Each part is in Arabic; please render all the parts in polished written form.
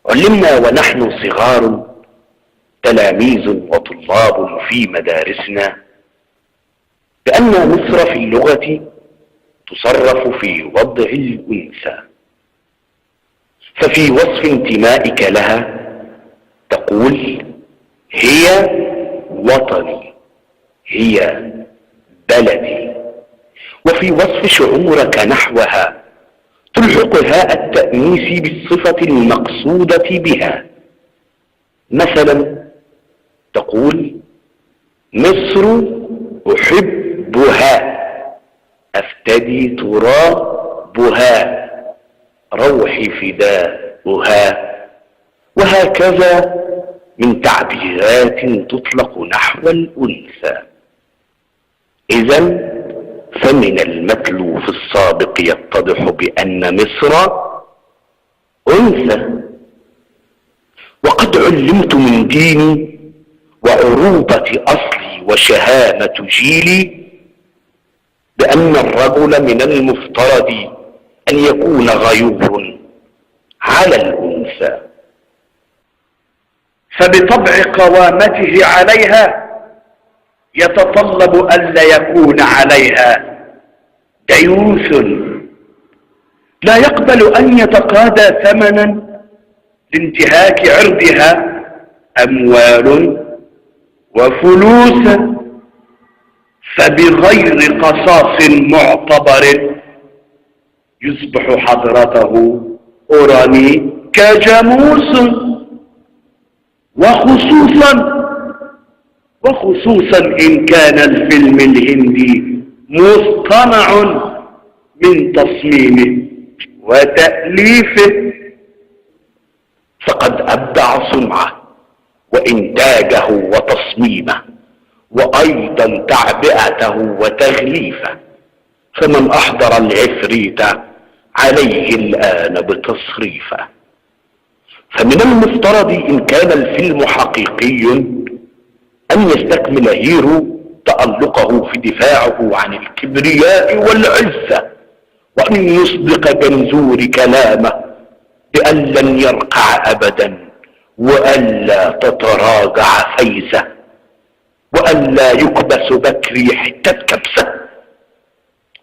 علمنا ونحن صغار تلاميذ وطلاب في مدارسنا بأن مصر في اللغة تصرف في وضع الأنثى، ففي وصف انتمائك لها تقول هي وطني، هي بلدي، وفي وصف شعورك نحوها تلحق هاء التأنيث بالصفة المقصودة بها. مثلا تقول مصر أحبها، أفتدي ترابها، روحي فداؤها، وهكذا من تعبيرات تطلق نحو الأنثى. إذن فمن المتلو في السابق يتضح بأن مصر أنثى. وقد علمت من ديني وعروبة أصلي وشهامة جيلي بأن الرجل من المفترض أن يكون غيور على الأنثى، فبطبع قوامته عليها يتطلب ألا يكون عليها ديوث لا يقبل أن يتقاضى ثمنا لانتهاك عرضها أموال وفلوس، فبغير قصاص معتبر يصبح حضرته أراني كجاموس. وخصوصا إن كان الفيلم الهندي مصطنع من تصميمه وتأليفه، فقد أبدع صنعه وإنتاجه وتصميمه، وأيضا تعبئته وتغليفه، فمن أحضر العفريت عليه الآن بتصريفه. فمن المفترض إن كان الفيلم حقيقي أن يستكمل هيرو تألقه في دفاعه عن الكبرياء والعزة، وأن يصدق جنزور كلامه بأن لن يرقع أبدا، وألا تتراجع فيزة، وألا يكبس بكري حتة كبسة،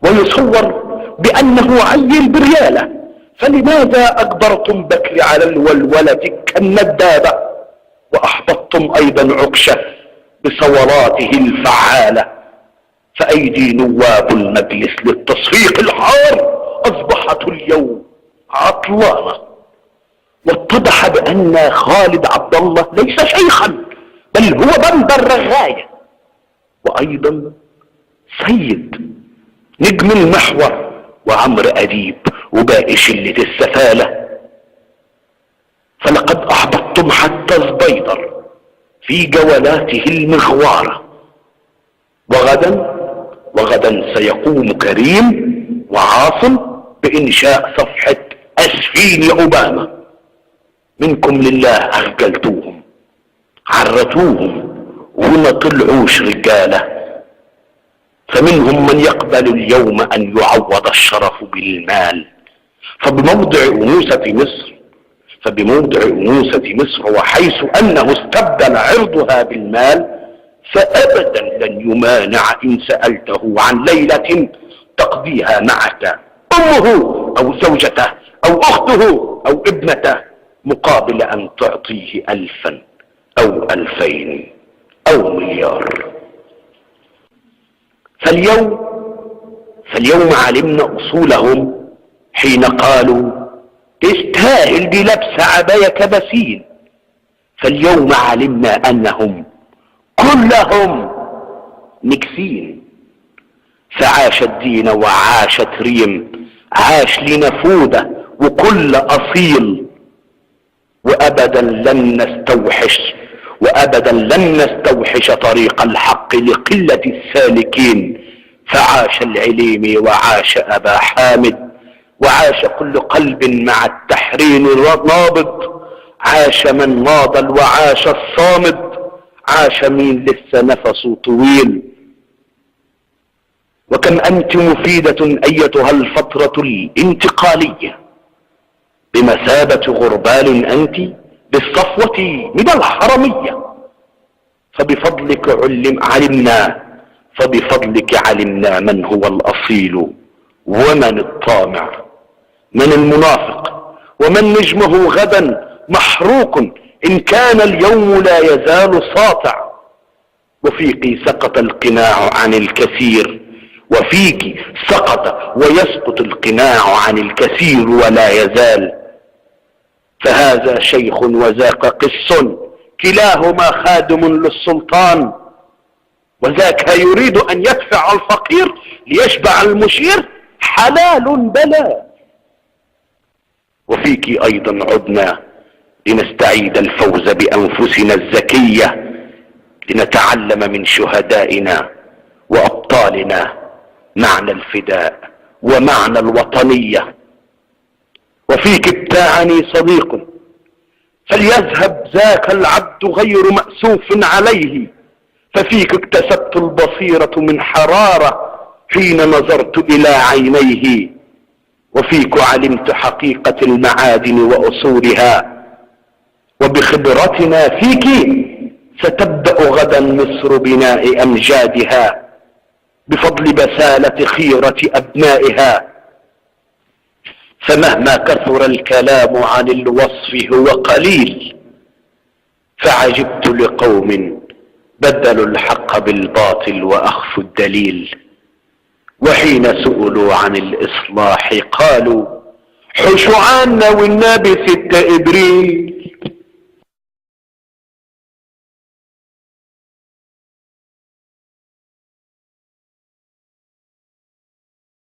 ويصور بأنه عيل بريالة، فلماذا أجبرتم بكري على الولولة كالندابة، وأحبطتم أيضا عكشة بصوراته الفعالة؟ فأيدي نواب المجلس للتصفيق الحار أصبحت اليوم عطلانة، واتضح بأن خالد عبد الله ليس شيخا، بل هو بندر رغاية، وأيضا سيد نجم المحور وعمرو أديب وباقي شلة السفالة. فلقد أحبطتم حتى الزبيدر في جولاته المغوارة، وغدا سيقوم كريم وعاصم بإنشاء صفحة أسفين يا أوباما. منكم لله أخجلتوهم، عرتوهم، وما طلعوش رجالة. فمنهم من يقبل اليوم أن يعوض الشرف بالمال، فبموضع أنوثة مصر وحيث أنه استبدل عرضها بالمال، فأبدا لن يمانع إن سألته عن ليلة تقضيها معك أمه أو زوجته أو أخته أو ابنته، مقابل أن تعطيه 1000 أو 2000 أو مليار. فاليوم علمنا أصولهم حين قالوا تستاهل بلبس عباية كبسين. فاليوم علمنا أنهم كلهم نكسين. فعاش الدين وعاشت ريم، عاش لنفودة وكل أصيل، وأبدا لن نستوحش وأبدا لن نستوحش طريق الحق لقلة السالكين. فعاش العليمي وعاش أبا حامد، وعاش كل قلب مع التحرير نابض. عاش من ناضل وعاش الصامد، عاش مين لسه نفسه طويل. وكم أنت مفيدة أيتها الفترة الانتقالية، بمثابة غربال أنت بالصفوة من الحرمية. فبفضلك علمنا من هو الأصيل ومن الطامع، من المنافق ومن نجمه غدا محروق إن كان اليوم لا يزال ساطع. وفيك سقط القناع عن الكثير، وفيك سقط ويسقط القناع عن الكثير ولا يزال. فهذا شيخ وذاك قس، كلاهما خادم للسلطان، وذاك يريد أن يدفع الفقير ليشبع المشير، حلال بلا. وفيك أيضا عدنا لنستعيد الفوز بأنفسنا الزكية، لنتعلم من شهدائنا وأبطالنا معنى الفداء ومعنى الوطنية. وفيك ابتاعني صديق فليذهب ذاك العبد غير مأسوف عليه، ففيك اكتسبت البصيرة من حرارة حين نظرت إلى عينيه. وفيك علمت حقيقة المعادن وأصولها، وبخبرتنا فيك ستبدأ غدا مصر بناء أمجادها بفضل بسالة خيرة أبنائها. فمهما كثر الكلام عن الوصف هو قليل، فعجبت لقوم بدلوا الحق بالباطل وأخفوا الدليل. وحين سئلوا عن الإصلاح قالوا حشو عنا والنبي 6 إبريل،